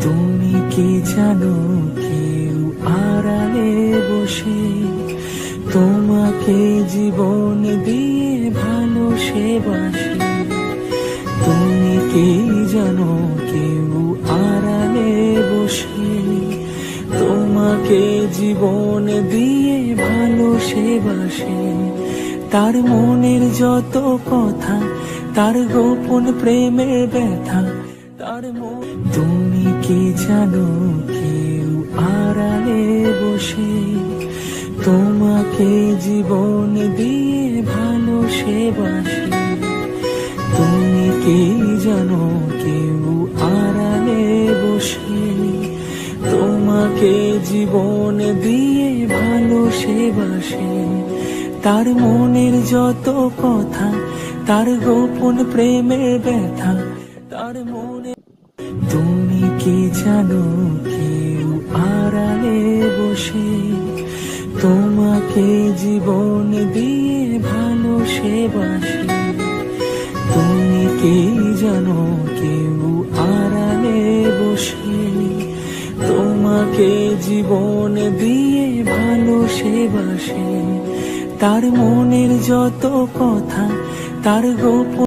তুমি কি জানো, কেউ আড়ালে বসে তোমাকে জীবন দিয়ে ভালোবাসে। তুমি কি জানো, কেউ আড়ালে বসে তোমাকে জীবন দিয়ে ভালোবাসে। তার মনের যত কথা, তার গোপন প্রেমের ব্যথা, তার তুমি কি জানো, কেউ আড়ালে বসে তোমাকে জীবন দিয়ে ভালোবাসে। তুমি কি জানো, কেউ আড়ালে বসে তোমাকে জীবন দিয়ে ভালোবাসে। তার মনের যত কথা, তার গোপন প্রেমের ব্যথা, তার মনে তুমি কি জানো, কেউ আড়ালে বসে তোমাকে জীবন দিয়ে ভালোবাসে। তুমি কি জানো, কেউ আড়ালে বসে তোমাকে জীবন দিয়ে ভালোবাসে। তার মনের যত কথা, তার গোপন